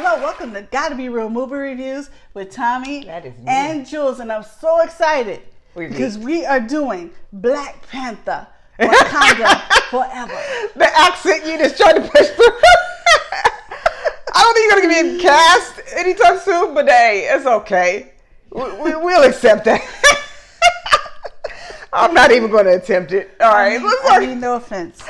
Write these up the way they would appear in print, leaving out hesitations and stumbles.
Hello, welcome to GottaBeReel movie reviews with Thommi me. and Jules, and I'm so excited because we are doing Black Panther, Wakanda Forever. The accent you just tried to push through. I don't think you're gonna be cast anytime soon, but hey, it's okay. We'll accept that. I'm not even going to attempt it. All right, I mean, no offense.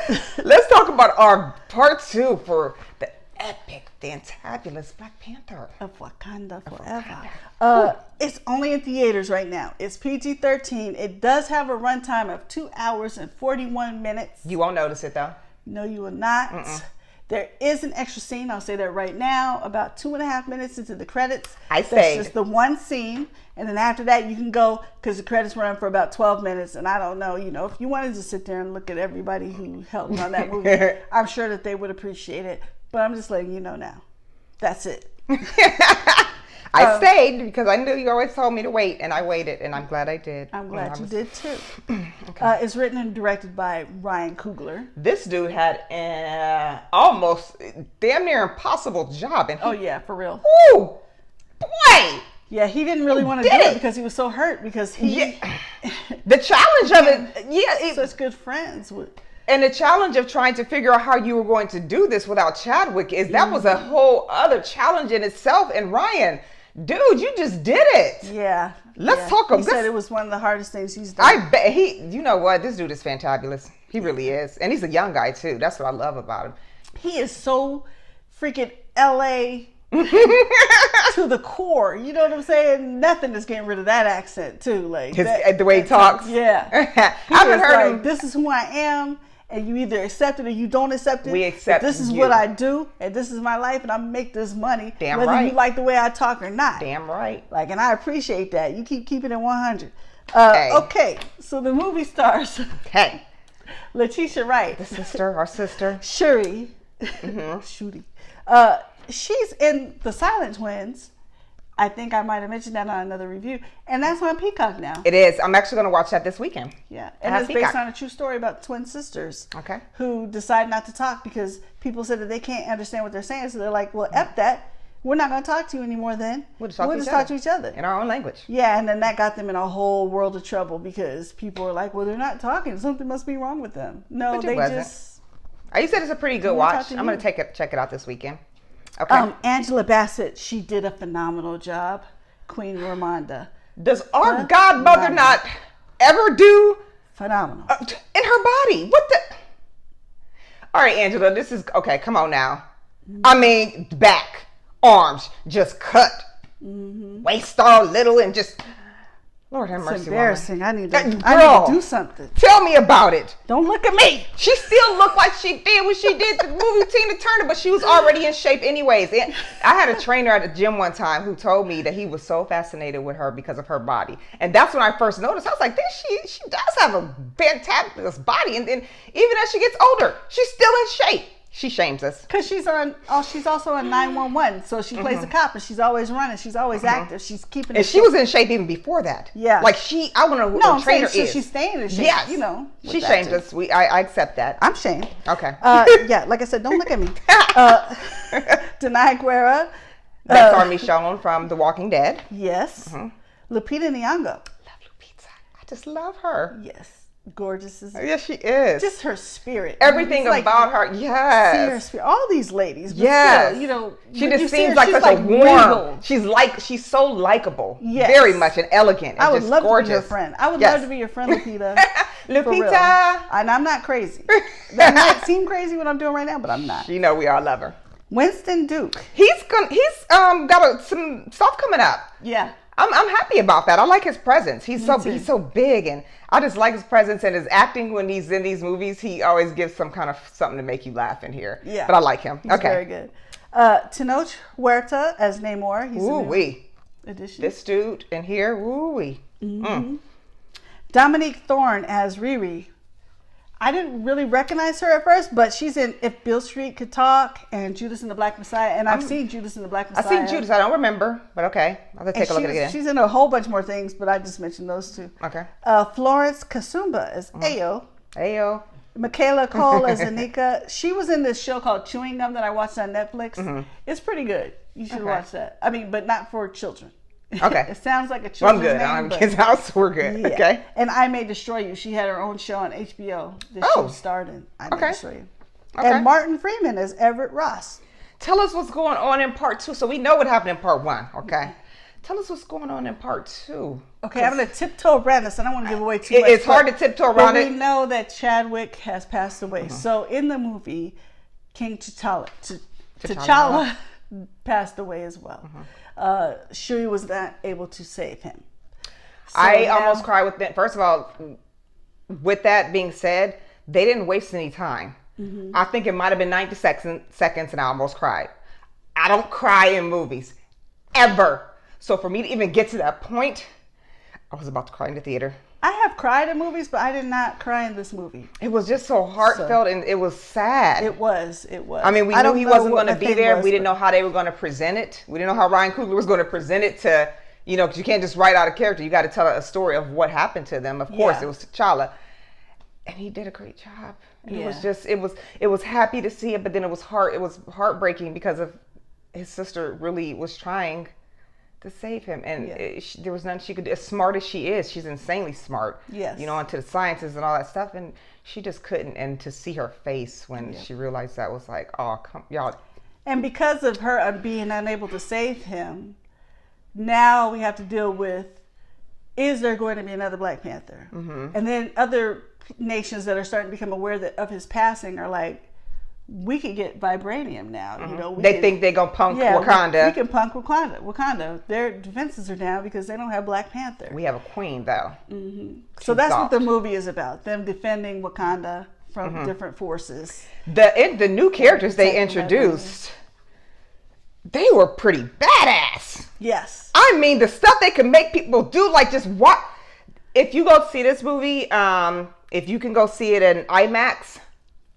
Let's talk about our part 2 for the epic, fantabulous Black Panther of Wakanda Forever. It's only in theaters right now. It's PG-13. It does have a runtime of 2 hours and 41 minutes. You won't notice it though. No, you will not. There is an extra scene. I'll say that right now. About 2.5 minutes into the credits. That's just the one scene. And then after that, you can go, because the credits run for about 12 minutes. And I don't know, if you wanted to sit there and look at everybody who helped on that movie, I'm sure that they would appreciate it. But I'm just letting you know now. That's it. I stayed because I knew you always told me to wait, and I waited, and I'm glad I did. I'm glad you did too. Okay. It's written and directed by Ryan Coogler. This dude had an almost damn near impossible job. And oh yeah, for real. Woo! Boy! Yeah, he didn't really want to do it because he was so hurt because he... The challenge of it, such good friends with... And the challenge of trying to figure out how you were going to do this without Chadwick that was a whole other challenge in itself. And Ryan, dude, you just did it. Yeah. Let's talk about this. He said it was one of the hardest things he's done. I bet you know what? This dude is fantabulous. He really is. And he's a young guy too. That's what I love about him. He is so freaking LA to the core. You know what I'm saying? Nothing is getting rid of that accent too. Like the way he talks. Yeah. I haven't heard him. This is who I am. And you either accept it or you don't accept it. We accept this is what I do, and this is my life, and I make this money. Damn whether right. you like the way I talk or not. Damn right. Like, and I appreciate that. You keep keeping it 100. Okay, so the movie stars. Hey. Letitia Wright. Our sister. Shuri. Shuri. She's in The Silent Twins. I think I might have mentioned that on another review. And that's on Peacock now. It is. I'm actually going to watch that this weekend. Yeah. And it's based on a true story about twin sisters. Okay. Who decide not to talk because people said that they can't understand what they're saying. So they're like, well, F that. We're not going to talk to you anymore then. We'll just talk to each other. In our own language. Yeah. And then that got them in a whole world of trouble because people were like, well, they're not talking. Something must be wrong with them. No, they just... You said it's a pretty good watch. I'm going to check it out this weekend. Okay. Angela Bassett, she did a phenomenal job. Queen Ramonda. Does our godmother not ever do phenomenal in her body? What the? All right, Angela, this is okay. Come on now. I mean, back, arms just cut, waist all little, and just Lord have mercy. It's embarrassing. Woman. I need to do something. Tell me about it. Don't look at me. She still looked like she did when she did the movie Tina Turner, but she was already in shape anyways. And I had a trainer at the gym one time who told me that he was so fascinated with her because of her body. And that's when I first noticed. I was like, she does have a fantabulous body. And then even as she gets older, she's still in shape. She shames us. Because she's also on 911. So she plays a cop and she's always running. She's always active. She's keeping it. And she was in shape even before that. Yeah. Like I want to know who her trainer is. She's staying in shape. Yes. She shames us. I accept that. I'm shamed. Okay. Yeah, like I said, don't look at me. Denai Guerra. That's our Michonne from The Walking Dead. Yes. Lupita Nyong'o. Love Lupita. I just love her. Yes. Gorgeous. Yes, she is. Just her spirit. Everything about her. Yes. See her spirit. All these ladies. Yes. Still, she just seems like such a warm. She's so likable. Yes. Very much and elegant. And I would just love gorgeous. to be your friend. I would love to be your friend, Lupita. Lupita. And I'm not crazy. That might seem crazy what I'm doing right now, but I'm not. You know we all love her. Winston Duke. He's got some stuff coming up. Yeah. I'm happy about that. I like his presence. He's so big, and I just like his presence and his acting when he's in these movies. He always gives some kind of something to make you laugh in here. Yeah, but I like him. He's very good. Tenoch Huerta as Namor. He's a new addition. This dude in here. Woo wee. Dominique Thorne as Riri. I didn't really recognize her at first, but she's in If Beale Street Could Talk and Judas and the Black Messiah. And I've seen Judas and the Black Messiah. I've seen Judas. I don't remember, but okay. I'll have to take a look at it again. She's in a whole bunch more things, but I just mentioned those two. Okay. Florence Kasumba as Ayo. Ayo. Michaela Cole as Anika. She was in this show called Chewing Gum that I watched on Netflix. It's pretty good. You should Okay. watch that. I mean, but not for children. Okay. It sounds like a Well, I'm children's good. name. I'm but- kids' house. We're good. Yeah. Okay. And I May Destroy You. She had her own show on HBO that Oh. she starred in. I May Okay. Destroy You. Okay. And Martin Freeman as Everett Ross. Tell us what's going on in part 2. So we know what happened in part 1. Okay. Tell us what's going on in part 2. Okay, I'm going to tiptoe around this. I don't want to give away too much. It's hard to tiptoe but around we it. know that Chadwick has passed away. So in the movie, King T'Challa passed away as well. Shuri was not able to save him. So I now- almost cried with that. First of all, with that being said, they didn't waste any time. I think it might have been 90 seconds and I almost cried. I don't cry in movies. Ever. So for me to even get to that point, I was about to cry in the theater. I have cried in movies, but I did not cry in this movie. It was just so heartfelt and it was sad. It was. I mean, we I knew don't he know wasn't what going to my be thing there. was, We didn't but- know how they were going to present it. We didn't know how Ryan Coogler was going to present it to, because you can't just write out a character. You got to tell a story of what happened to them. Of course, Yeah. it was T'Challa. And he did a great job. And Yeah. It was just, it was happy to see it, but then it was heartbreaking because of his sister really was trying to save him. And there was nothing she could do. As smart as she is, she's insanely smart. Yes. Into the sciences and all that stuff. And she just couldn't. And to see her face when she realized that was like, oh, come, y'all. And because of her being unable to save him, now we have to deal with, is there going to be another Black Panther? And then other nations that are starting to become aware of his passing are like, we could get vibranium now. They think they're going to punk Wakanda. We can punk Wakanda. Their defenses are down because they don't have Black Panther. We have a queen, though. So that's what the movie is about. Them defending Wakanda from different forces. The new characters they Protecting that introduced, they were pretty badass. Yes. I mean, the stuff they can make people do, like just what? If you go see this movie, if you can go see it in IMAX,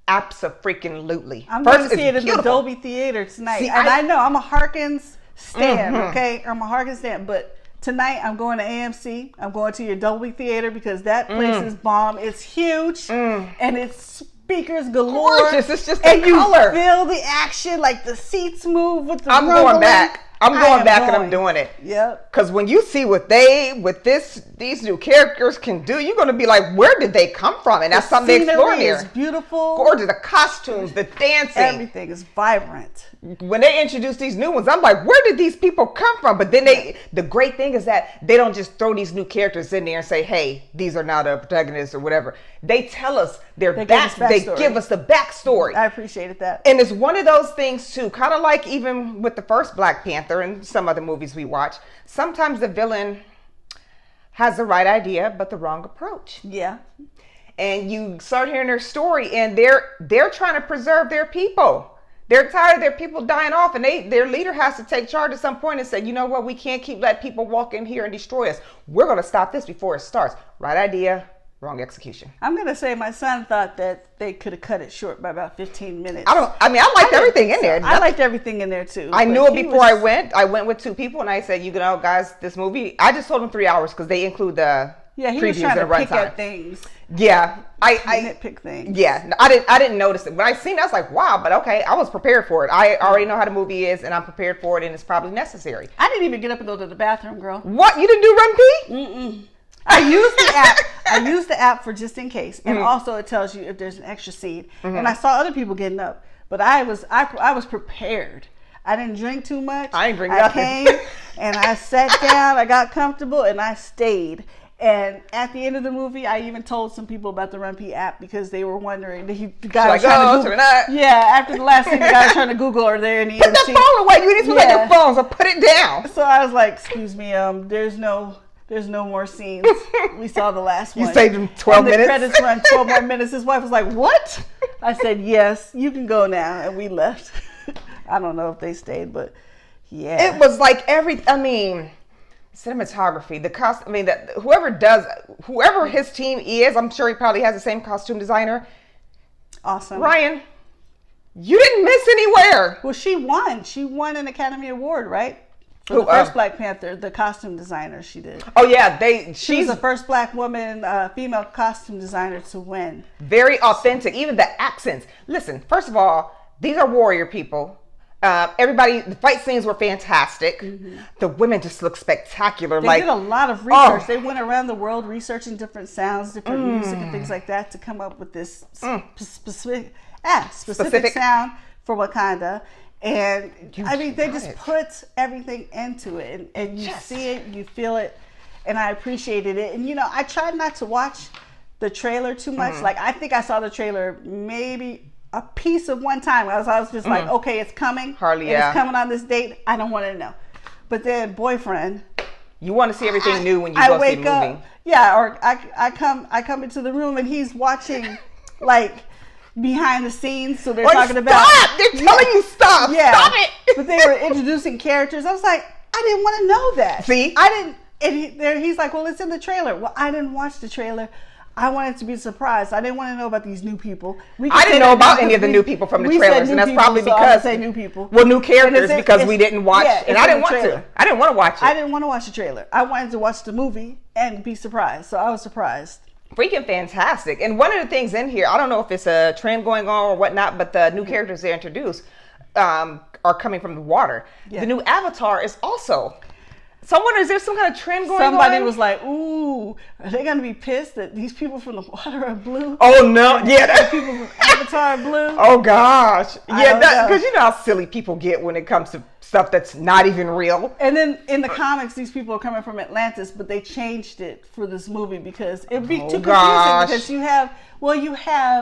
abso-freaking-lutely. I'm going to First, see it it's in the beautiful. Dolby Theater tonight. See, and I know I'm a Harkins stan, okay? I'm a Harkins stan. But tonight I'm going to AMC. I'm going to your Dolby Theater because that place is bomb. It's huge. And it's speakers galore. Gorgeous. It's just and the color. you feel the action, like the seats move with the I'm rumbling. going back. I'm I going am back and I'm going. doing it. Yep. Because when you see what these new characters can do, you're going to be like, where did they come from? And that's something they explore Scenery is here. beautiful. Gorgeous. The costumes, the dancing. Everything is vibrant. When they introduce these new ones, I'm like, where did these people come from? But then the great thing is that they don't just throw these new characters in there and say, hey, these are now the protagonists or whatever. They tell us their They give us they backstory. give us the backstory. I appreciated that. And it's one of those things too, kind of like even with the first Black Panther and some other movies we watch, sometimes the villain has the right idea, but the wrong approach. Yeah. And you start hearing their story and they're trying to preserve their people. They're tired of their people dying off, and their leader has to take charge at some point and say, you know what, we can't keep letting people walk in here and destroy us. We're going to stop this before it starts. Right idea, wrong execution. I'm going to say my son thought that they could have cut it short by about 15 minutes. I liked everything in there. I liked everything in there too. I but knew it he before was- I went. I went with 2 people, and I said, guys, this movie, I just told them 3 hours because they include the Yeah, he previews was trying and to the pick runtime. at things. Yeah, I nitpick things. Yeah, I didn't notice it. When I seen it, I was like, wow, but okay, I was prepared for it. I already know how the movie is, and I'm prepared for it, and it's probably necessary. I didn't even get up and go to the bathroom, girl. What? You didn't do Run P? I used the app. I used the app for just in case, and also it tells you if there's an extra seat. And I saw other people getting up, but I was prepared. I didn't drink too much. I didn't drink nothing. Came and I sat down. I got comfortable and I stayed. And at the end of the movie, I even told some people about the Run P app because they were wondering. The guy was trying to Google. Yeah, after the last thing, the guy was trying to Google, are there any Put that phone away. You need to put your phones or put it down. So I was like, excuse me, there's no more scenes. We saw the last one. You saved him 12 and minutes. The credits run 12 more minutes. His wife was like, what? I said, yes, you can go now. And we left. I don't know if they stayed, but yeah. It was like cinematography, the cost. Whoever his team is, I'm sure he probably has the same costume designer. Awesome. Ryan, you didn't miss anywhere. Well, she won. She won an Academy Award, right? For the first Black Panther, the costume designer she did. Oh yeah, She's the first Black woman, female costume designer to win. Very authentic. Even the accents. Listen, first of all, these are warrior people. Everybody, the fight scenes were fantastic. The women just look spectacular. They did a lot of research. They went around the world researching different sounds, different music, and things like that to come up with this specific sound for Wakanda. And I mean, they just put everything into it, and you see it, you feel it, and I appreciated it. And you know, I tried not to watch the trailer too much. Like, I think I saw the trailer maybe a piece of one time. I was just like, okay, it's coming. It's coming on this date. I don't want to know. But then boyfriend, you want to see everything new when you go see a movie. Up, or I come into the room and he's watching like behind the scenes. So they're talking about they're telling you stop. Stop it. But they were introducing characters. I was like, I didn't want to know that. See, I didn't. And he's like, well, it's in the trailer. Well, I didn't watch the trailer. I wanted to be surprised. I didn't want to know about these new people. I didn't know about any of the new people from the trailers, and that's probably because new people. Well, new characters because we didn't watch, and I didn't want to. I didn't want to watch it. I didn't want to watch the trailer. I wanted to watch the movie and be surprised. So I was surprised. Freaking fantastic! And one of the things in here, I don't know if it's a trend going on or whatnot, but the new characters they introduced are coming from the water. The new Avatar is also. So I wonder, is there some kind of trend going on? Somebody was like, ooh, are they going to be pissed that these people from the water are blue? Oh, no. Yeah. That people from Avatar are blue? Oh, gosh. Yeah, because you know how silly people get when it comes to stuff that's not even real. And then in the comics, these people are coming from Atlantis, but they changed it for this movie because it would be too confusing because you have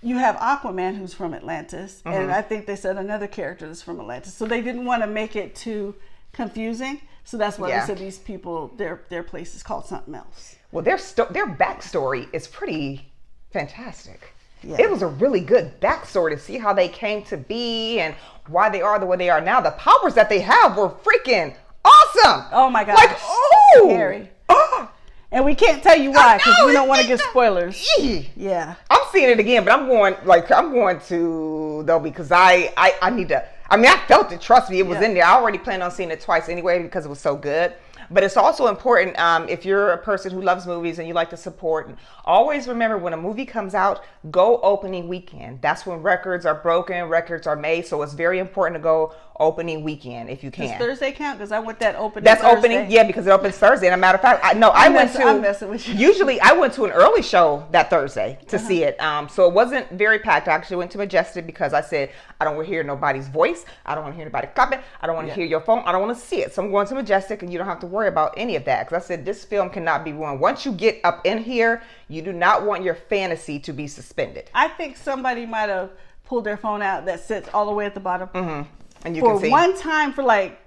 Aquaman who's from Atlantis, and I think they said another character is from Atlantis. So they didn't want to make it too confusing. So that's why they said these people, their place is called something else. Well, their backstory is pretty fantastic. Yeah. It was a really good backstory to see how they came to be and why they are the way they are now. The powers that they have were freaking awesome. Oh my gosh. Like, scary. And we can't tell you why because we don't want to get spoilers. Yeah. I'm seeing it again, but I'm going to though because I need to. I mean, I felt it. Trust me, it was in there. I already planned on seeing it twice anyway because it was so good. But it's also important if you're a person who loves movies and you like to support. And always remember when a movie comes out, go opening weekend. That's when records are broken, records are made. So it's very important to go opening weekend if you can. Does Thursday count? Because I went that opening. That's Thursday. Opening, yeah, because it opens Thursday. And a matter of fact, I'm messing with you. Usually, I went to an early show that Thursday to see it. So it wasn't very packed. I actually went to Majestic because I said I don't want to hear nobody's voice. I don't want to hear anybody clapping. I don't want to hear your phone. I don't want to see it. So I'm going to Majestic, and you don't have to worry about any of that because I said this film cannot be ruined. Once you get up in here, you do not want your fantasy to be suspended. I think somebody might have pulled their phone out that sits all the way at the bottom. And you can see. One time for like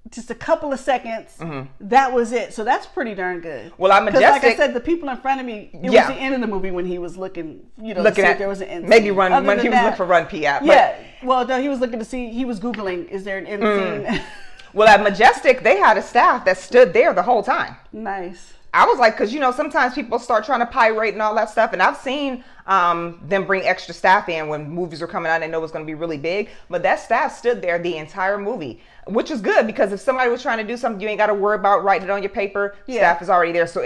just a couple of seconds, that was it. So that's pretty darn good. Well, I'm Majestic. Like I said, the people in front of me, it was the end of the movie when he was looking, looking at there was an end. Maybe he was looking for Run P.I. Well, no, he was looking to see. He was Googling, is there an end scene? Well, at Majestic, they had a staff that stood there the whole time. Nice. I was like, because sometimes people start trying to pirate and all that stuff, and I've seen them bring extra staff in when movies are coming out and they know it's going to be really big. But that staff stood there the entire movie, which is good because if somebody was trying to do something, you ain't got to worry about writing it on your paper. Staff is already there, so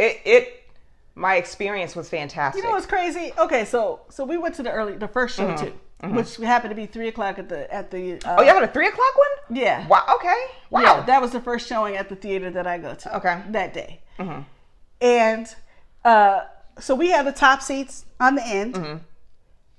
my experience was fantastic. You know what's crazy? Okay, so we went to the first show too. Which happened to be 3:00 at the. Oh, you had a 3:00 one? Yeah. Wow. Okay. Wow. Yeah, that was the first showing at the theater that I go to. Okay. That day. And so we had the top seats on the end.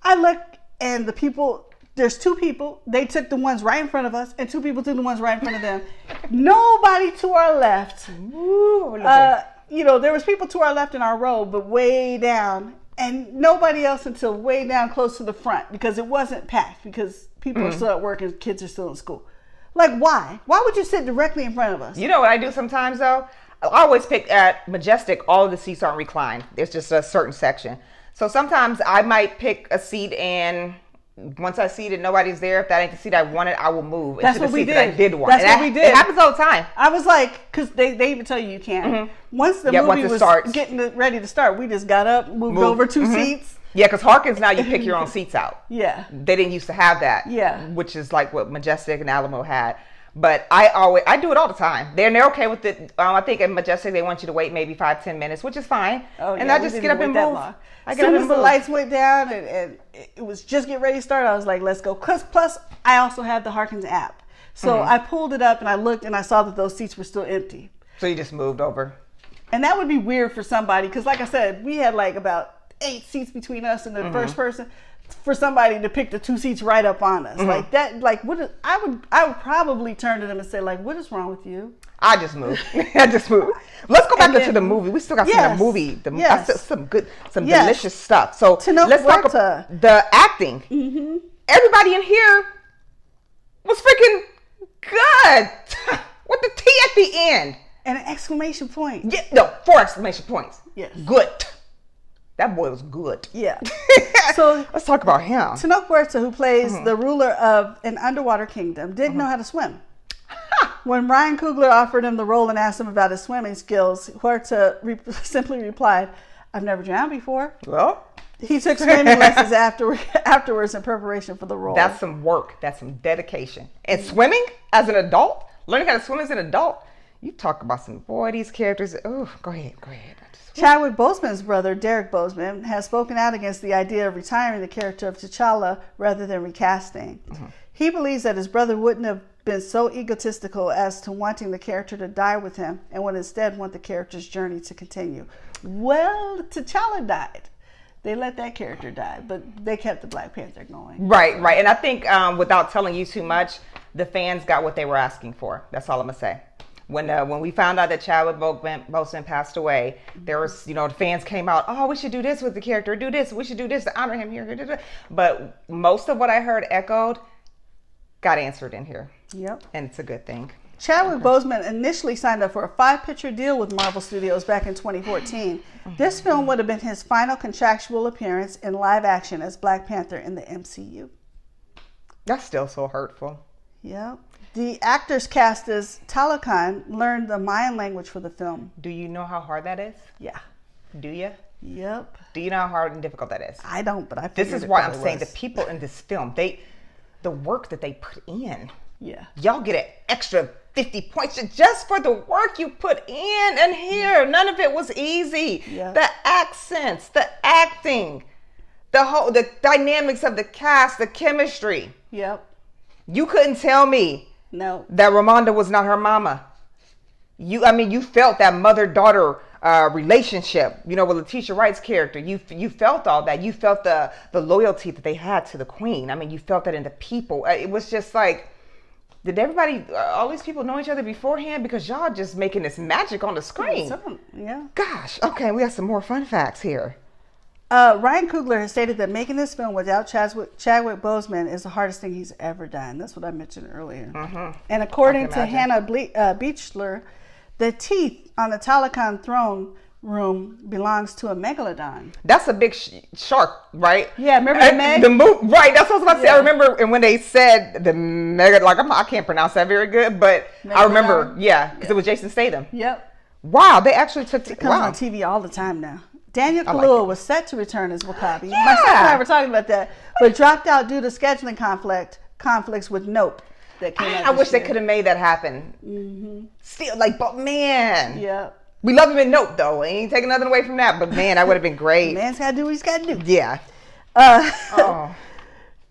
I look, and the people. There's two people. They took the ones right in front of us, and two people took the ones right in front of them. Nobody to our left. Ooh, there was people to our left in our row, but way down. And nobody else until way down close to the front because it wasn't packed because people are still at work and kids are still in school. Like, why? Why would you sit directly in front of us? You know what I do sometimes, though? I always pick at Majestic, all of the seats aren't reclined. There's just a certain section. So sometimes I might pick a seat and once I see that nobody's there, if that ain't the seat I wanted, I will move into the seat that I did want. That's what we did. It happens all the time. I was like, because they even tell you can't. Once the movie was getting ready to start, we just got up, moved over two seats. Yeah, because Harkins, now you pick your own seats out. Yeah. They didn't used to have that. Yeah. Which is like what Majestic and Alamo had. But I do it all the time. They're okay with it. I think at Majestic they want you to wait maybe 5-10 minutes, which is fine. And I just get up and move. As soon as the lights went down and it was just getting ready to start, I was like, let's go. Plus, I also have the Harkins app. So I pulled it up and I looked and I saw that those seats were still empty. So you just moved over. And that would be weird for somebody, because like I said, we had like about 8 seats between us and the first person. For somebody to pick the 2 seats right up on us, like that, like I would probably turn to them and say, like, what is wrong with you? I just moved. Let's go back to the movie. We still got some of the movie. Some delicious stuff. So let's talk about the acting. Everybody in here was freaking good with the T at the end and an exclamation point. Yeah, no, 4 exclamation points. Yes, good. That boy was good. Yeah. So let's talk about him. Tenoch Huerta, who plays the ruler of an underwater kingdom, didn't know how to swim. When Ryan Coogler offered him the role and asked him about his swimming skills, Huerta simply replied, "I've never drowned before." Well, he took swimming lessons afterwards in preparation for the role. That's some work. That's some dedication. And swimming as an adult, learning how to swim as an adult, you talk about some, boy, these characters. Oh, go ahead. Chadwick Boseman's brother, Derek Boseman, has spoken out against the idea of retiring the character of T'Challa rather than recasting. He believes that his brother wouldn't have been so egotistical as to wanting the character to die with him and would instead want the character's journey to continue. Well, T'Challa died. They let that character die, but they kept the Black Panther going. Right. And I think without telling you too much, the fans got what they were asking for. That's all I'm going to say. When we found out that Chadwick Boseman passed away, there was, the fans came out, oh, we should do this with the character, we should do this to honor him here. But most of what I heard echoed got answered in here. Yep. And it's a good thing. Chadwick Boseman initially signed up for a 5-picture deal with Marvel Studios back in 2014. This film would have been his final contractual appearance in live action as Black Panther in the MCU. That's still so hurtful. Yep. The actors cast as Talokan learned the Mayan language for the film. Do you know how hard that is? Yeah. Do you? Yep. Do you know how hard and difficult that is? I don't, but I This is why I'm saying the people in this film, the work that they put in. Yeah. Y'all get an extra 50 points just for the work you put in and here. None of it was easy. Yeah. The accents, the acting, the dynamics of the cast, the chemistry. Yep. You couldn't tell me that Ramonda was not her mama. You felt that mother-daughter relationship, with Letitia Wright's character. You felt all that. You felt the loyalty that they had to the queen. You felt that in the people. It was just like, did everybody, all these people know each other beforehand? Because y'all just making this magic on the screen. Yeah. Gosh. Okay, we got some more fun facts here. Ryan Coogler has stated that making this film without Chadwick Boseman is the hardest thing he's ever done. That's what I mentioned earlier. And according to Hannah Beachler, the teeth on the Talokan throne room belongs to a megalodon. That's a big shark, right? Yeah, remember the Meg? Right, that's what I was about to say. I remember, and when they said the mega, I can't pronounce that very good, but megalodon. I remember, because it was Jason Statham. Yep. Wow, they actually took it. Comes on TV all the time now. Daniel Kaluuya was set to return as W'Kabi. Yeah. My sister and I were talking about that, but dropped out due to scheduling conflicts with Nope. That came out I wish they could have made that happen. Still, but man. Yeah. We love him in Nope, though. We ain't taking nothing away from that, but man, that would have been great. Man's got to do what he's got to do. Yeah.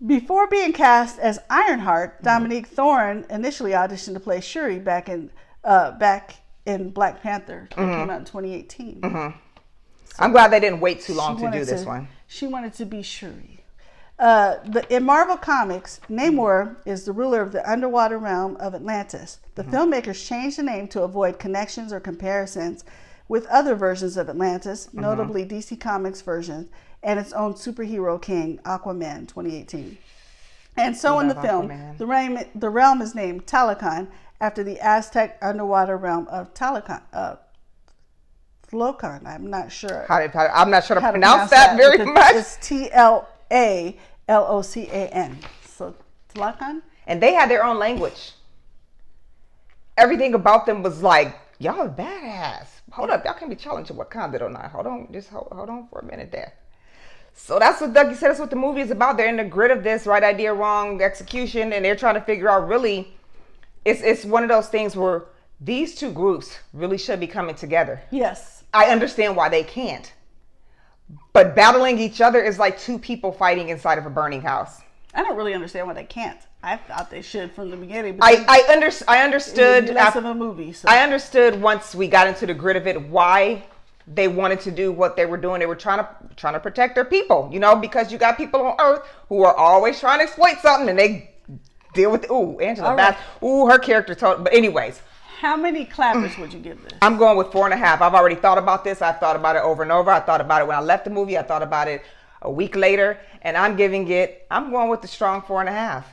Before being cast as Ironheart, Dominique Thorne initially auditioned to play Shuri back in Black Panther. That came out in 2018. So I'm glad they didn't wait too long to do this one. She wanted to be Shuri. In Marvel Comics, Namor is the ruler of the underwater realm of Atlantis. The filmmakers changed the name to avoid connections or comparisons with other versions of Atlantis, notably DC Comics versions, and its own superhero king, Aquaman, 2018. And so in the film, the realm is named Talokan after the Aztec underwater realm of Talokan. Talokan, I'm not sure. I'm not sure to pronounce that very much. It's Tlallocan. So Talokan. And they had their own language. Everything about them was like, y'all are badass. Hold up, y'all can't be challenging Wakanda or not. Hold on, just hold on for a minute there. So that's what Dougie said. That's what the movie is about. They're in the grit of this, right idea, wrong execution, and they're trying to figure out really it's one of those things where these two groups really should be coming together. Yes. I understand why they can't. But battling each other is like two people fighting inside of a burning house. I don't really understand why they can't. I thought they should from the beginning. I understood. It would be less of a movie. So. I understood once we got into the grit of it why they wanted to do what they were doing. They were trying to protect their people, you know, because you got people on Earth who are always trying to exploit something, and they deal with Angela Bassett. Right. Her character told. But anyways. How many clappers would you give this? I'm going with 4.5. I've already thought about this. I've thought about it over and over. I thought about it when I left the movie. I thought about it a week later, and I'm going with the strong 4.5.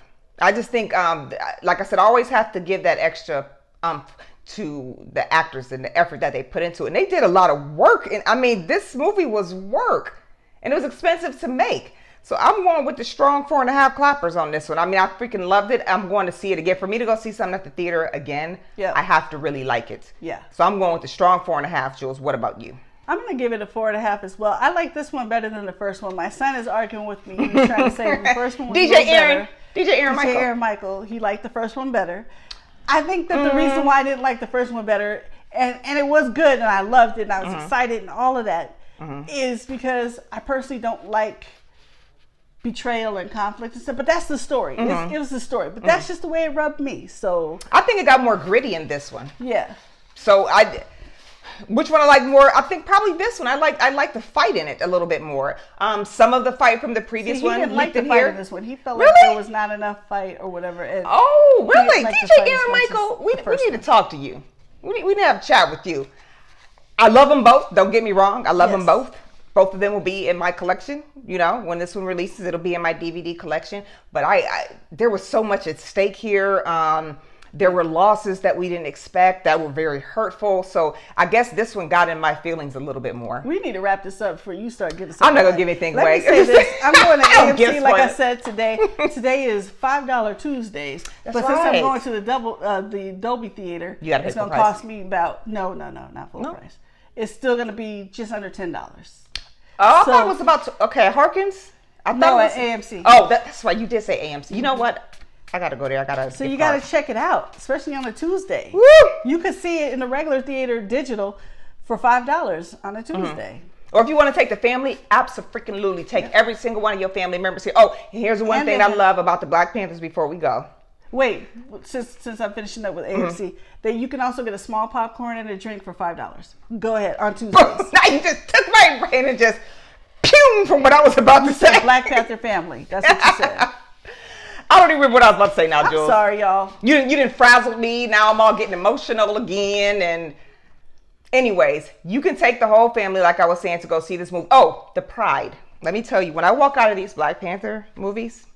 I just think, like I said, I always have to give that extra to the actors and the effort that they put into it. And they did a lot of work. And I mean, this movie was work, and it was expensive to make. So I'm going with the strong 4.5 clappers on this one. I mean, I freaking loved it. I'm going to see it again. For me to go see something at the theater again, I have to really like it. Yeah. So I'm going with the strong 4.5. Jules, what about you? I'm going to give it a 4.5 as well. I like this one better than the first one. My son is arguing with me. He's trying to say the first one was DJ Aaron Michael. He liked the first one better. I think that the reason why I didn't like the first one better, and it was good and I loved it and I was excited and all of that, is because I personally don't like betrayal and conflict and stuff, but that's the story. It was the story, but that's just the way it rubbed me. So I think it got more gritty in this one. Yeah. So which one I like more? I think probably this one. I like the fight in it a little bit more. Some of the fight from the previous one. He didn't like the fight in this one. He felt like there was not enough fight or whatever. And oh, really? DJ Aaron Michael, we need to talk to you. We need to have a chat with you. I love them both. Don't get me wrong. I love them both. Both of them will be in my collection. You know, when this one releases, it'll be in my DVD collection. But there was so much at stake here. There were losses that we didn't expect that were very hurtful. So I guess this one got in my feelings a little bit more. We need to wrap this up before you start getting something. I'm not going to give anything away. Let me say this. I'm going to AMC, like I said today. Today is $5 Tuesdays. That's but right. Since I'm going to the Dolby Theater, it's going to cost me about, no, not full price. It's still going to be just under $10. Oh, I thought it was about, Harkins? I thought at AMC. Oh, that's right. You did say AMC. You know what? I got to go there. So you got to check it out, especially on a Tuesday. Woo! You could see it in the regular theater digital for $5 on a Tuesday. Or if you want to take the family, absolutely take every single one of your family members here. Oh, and here's one thing I love about the Black Panthers before we go. Wait, since I'm finishing up with AMC, that you can also get a small popcorn and a drink for $5. Go ahead on Tuesdays. Now you just took my brain and just pew from what I was about to say. Black Panther family. That's what you said. I don't even remember what I was about to say now, Jules. I'm sorry, y'all. You didn't frazzle me. Now I'm all getting emotional again. And anyways, you can take the whole family, like I was saying, to go see this movie. Oh, the pride. Let me tell you, when I walk out of these Black Panther movies,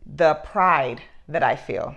the pride that I feel.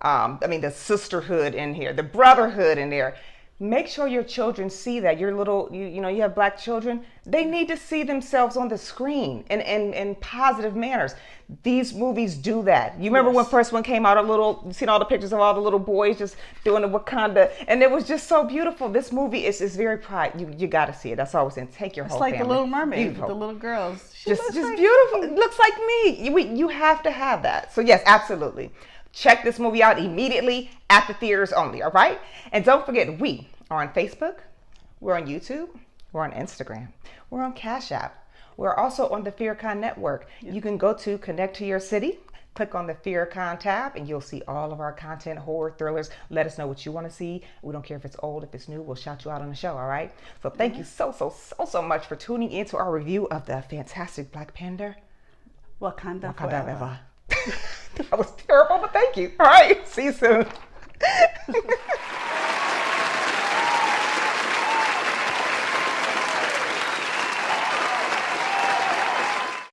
The sisterhood in here, the brotherhood in there. Make sure your children see that. Your little, you have Black children. They need to see themselves on the screen in positive manners. These movies do that. You remember when first one came out, you seen all the pictures of all the little boys just doing the Wakanda, and it was just so beautiful. This movie is very pride. You got to see it. That's all I was saying. Take your whole family. It's like The Little Mermaid with the little girls. Just beautiful. It looks like me. You have to have that. So yes, absolutely. Check this movie out immediately at the theaters only, all right? And don't forget, we are on Facebook, we're on YouTube, we're on Instagram, we're on Cash App. We're also on the FearCon network. You can go to Connect to Your City, click on the FearCon tab, and you'll see all of our content, horror, thrillers. Let us know what you want to see. We don't care if it's old, if it's new, we'll shout you out on the show, all right? So thank you so much for tuning into our review of the fantastic Black Panther. Wakanda forever. That was terrible, but thank you. All right, see you soon.